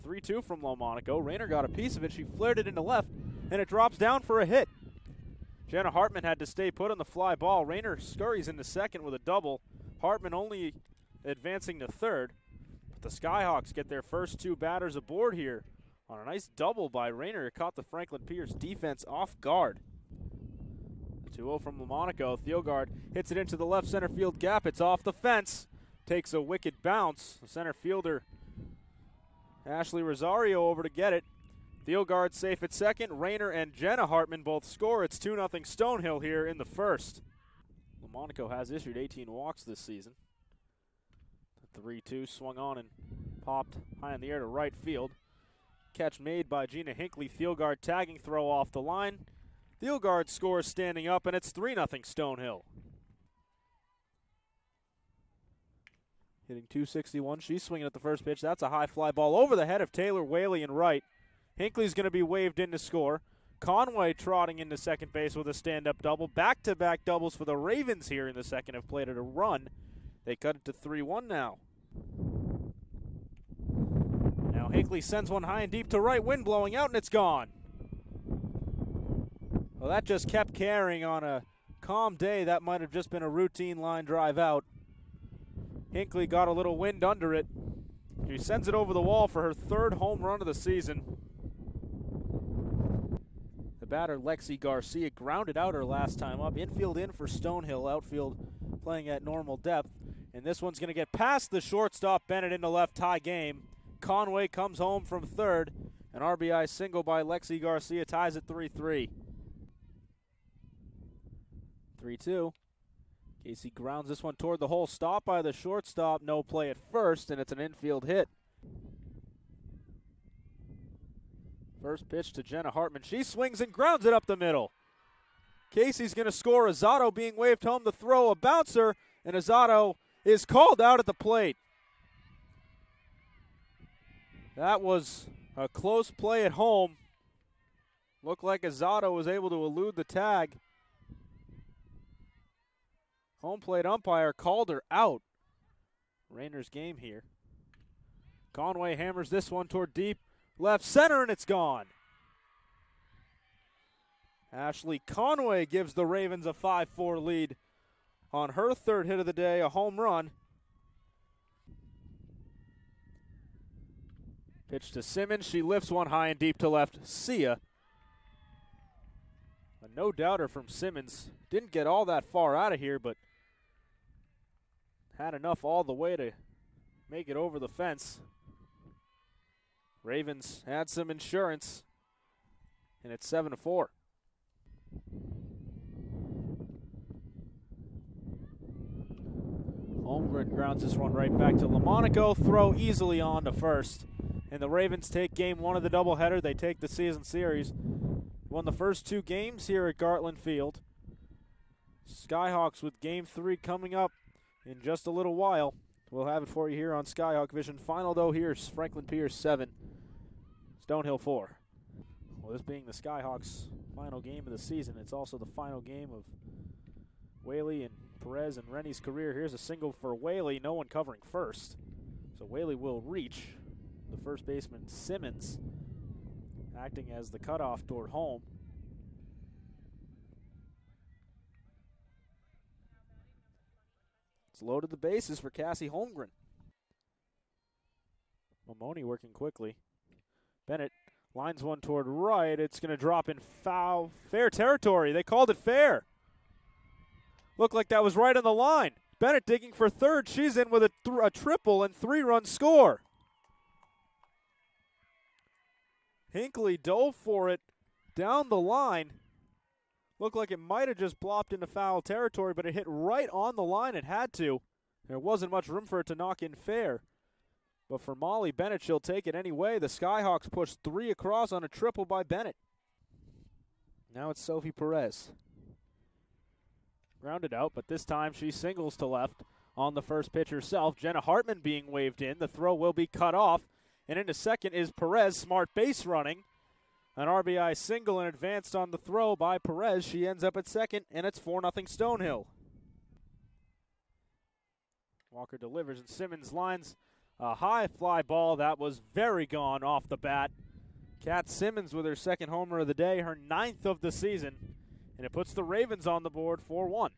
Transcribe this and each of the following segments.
3-2 from Lomonaco. Rayner got a piece of it. She flared it into left, and it drops down for a hit. Jenna Hartman had to stay put on the fly ball. Rayner scurries into second with a double. Hartman only advancing to third. But the Skyhawks get their first 2 batters aboard here on a nice double by Rayner. It caught the Franklin Pierce defense off guard. 2-0 from Lomonaco. Thielgaard hits it into the left center field gap. It's off the fence. Takes a wicked bounce. The center fielder, Ashley Rosario, over to get it. Thielgaard safe at second. Rayner and Jenna Hartman both score. It's 2-0 Stonehill here in the first. Lomonaco has issued 18 walks this season. The 3-2 swung on and popped high in the air to right field. Catch made by Gina Hinckley. Thielgaard tagging throw off the line. Thielgaard scores standing up, and it's 3-0 Stonehill. Hitting .261. She's swinging at the first pitch. That's a high fly ball over the head of Taylor Whaley in right. Hinckley's going to be waved in to score. Conway trotting into second base with a stand-up double. Back-to-back doubles for the Ravens here in the second have played it a run. They cut it to 3-1 now. Now Hinckley sends one high and deep to right. Wind blowing out, and it's gone. Well, that just kept carrying on a calm day. That might have just been a routine line drive out. Hinckley got a little wind under it. She sends it over the wall for her 3rd home run of the season. The batter, Lexi Garcia, grounded out her last time up. Infield in for Stonehill, outfield playing at normal depth. And this one's going to get past the shortstop, Bennett into left, tie game. Conway comes home from third. An RBI single by Lexi Garcia ties at 3-3. 3-2. Casey grounds this one toward the hole. Stop by the shortstop. No play at first, and it's an infield hit. First pitch to Jenna Hartman. She swings and grounds it up the middle. Casey's going to score. Azzato being waved home to throw a bouncer, and Azzato is called out at the plate. That was a close play at home. Looked like Azzato was able to elude the tag. Home plate umpire called her out. Rayner's game here. Conway hammers this one toward deep left center, and it's gone. Ashley Conway gives the Ravens a 5-4 lead on her 3rd hit of the day, a home run. Pitch to Simmons. She lifts one high and deep to left. See ya. A no-doubter from Simmons. Didn't get all that far out of here, but had enough all the way to make it over the fence. Ravens had some insurance, and it's 7-4. Holmgren grounds this one right back to Lomonaco. Throw easily on to first. And the Ravens take game 1 of the doubleheader. They take the season series. Won the first 2 games here at Gartland Field. Skyhawks with game 3 coming up in just a little while. We'll have it for you here on Skyhawk Vision. Final, though, here's Franklin Pierce 7, Stonehill 4. Well, this being the Skyhawks' final game of the season, it's also the final game of Whaley and Perez and Rennie's career. Here's a single for Whaley, no one covering first. So Whaley will reach the first baseman, Simmons, acting as the cutoff toward home. It's loaded the bases for Cassie Holmgren. Mamoni working quickly. Bennett lines one toward right. It's going to drop in fair territory. They called it fair. Looked like that was right on the line. Bennett digging for third. She's in with a triple and 3-run score. Hinckley dove for it down the line. Looked like it might have just plopped into foul territory, but it hit right on the line. It had to. There wasn't much room for it to knock in fair. But for Molly Bennett, she'll take it anyway. The Skyhawks push 3 across on a triple by Bennett. Now it's Sophie Perez. Grounded out, but this time she singles to left on the first pitch herself. Jenna Hartman being waved in. The throw will be cut off. And into second is Perez, smart base running. An RBI single and advanced on the throw by Perez. She ends up at second, and it's 4-0 Stonehill. Walker delivers, and Simmons lines A high fly ball that was very gone off the bat. Kat Simmons with her second homer of the day, her 9th of the season, and it puts the Ravens on the board 4-1.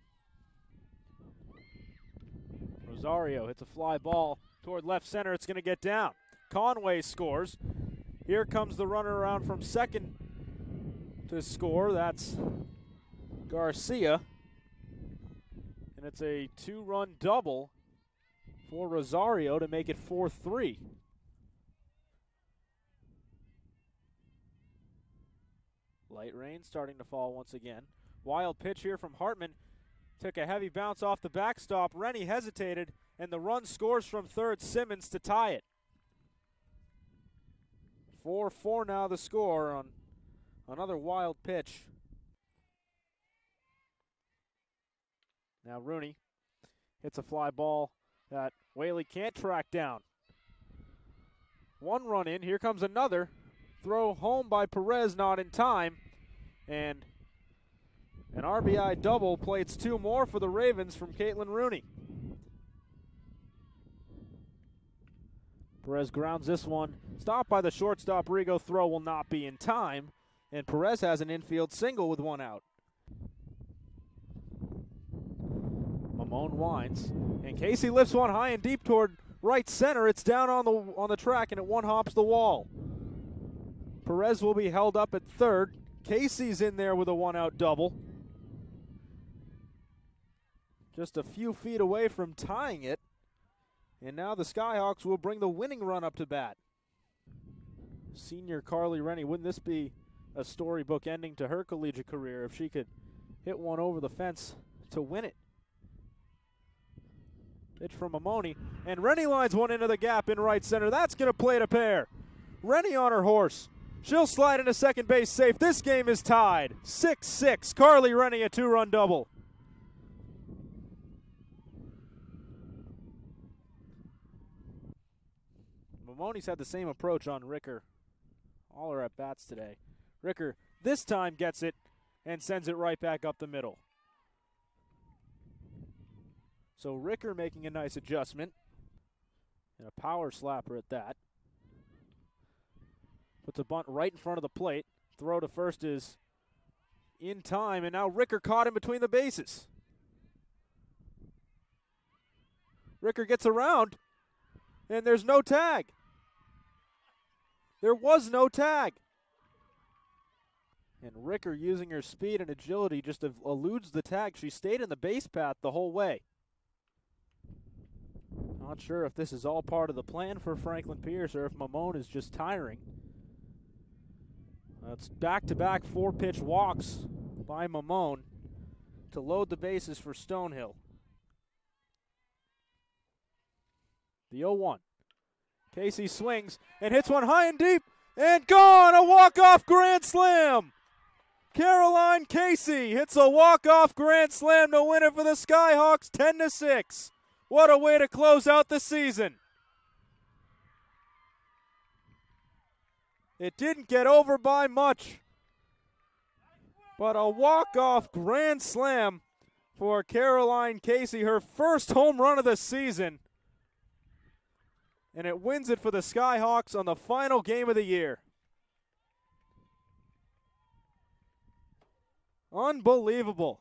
Rosario hits a fly ball toward left center. It's going to get down. Conway scores. Here comes the runner around from second to score. That's Garcia. And it's a 2-run double for Rosario to make it 4-3. Light rain starting to fall once again. Wild pitch here from Hartman. Took a heavy bounce off the backstop. Rennie hesitated, and the run scores from third. Simmons to tie it. 4-4 now the score on another wild pitch. Now Rooney hits a fly ball that Whaley can't track down. 1 run in. Here comes another. Throw home by Perez, not in time. And an RBI double plates 2 more for the Ravens from Caitlin Rooney. Perez grounds this one. Stopped by the shortstop. Rigo throw will not be in time. And Perez has an infield single with 1 out. Mamone winds. And Casey lifts one high and deep toward right center. It's down on the track, and it 1-hops the wall. Perez will be held up at third. Casey's in there with a 1-out double. Just a few feet away from tying it. And now the Skyhawks will bring the winning run up to bat. Senior Carly Rennie, wouldn't this be a storybook ending to her collegiate career if she could hit one over the fence to win it? Pitch from Mamone, and Rennie lines one into the gap in right center. That's going to plate a pair. Rennie on her horse. She'll slide into second base safe. This game is tied. 6-6. Carly Rennie, a 2-run double. Mamone's had the same approach on Ricker. All her at-bats today. Ricker this time gets it and sends it right back up the middle. So Ricker making a nice adjustment. And a power slapper at that. Puts a bunt right in front of the plate. Throw to first is in time, and now Ricker caught in between the bases. Ricker gets around, and there's no tag. There was no tag. And Ricker, using her speed and agility, just eludes the tag. She stayed in the base path the whole way. Not sure if this is all part of the plan for Franklin Pierce or if Mamone is just tiring. It's back-to-back 4-pitch walks by Mamone to load the bases for Stonehill. The 0-1. Casey swings and hits one high and deep and gone! A walk-off grand slam! Caroline Casey hits a walk-off grand slam to win it for the Skyhawks 10-6. What a way to close out the season. It didn't get over by much, but a walk-off grand slam for Caroline Casey, her first home run of the season. And it wins it for the Skyhawks on the final game of the year. Unbelievable.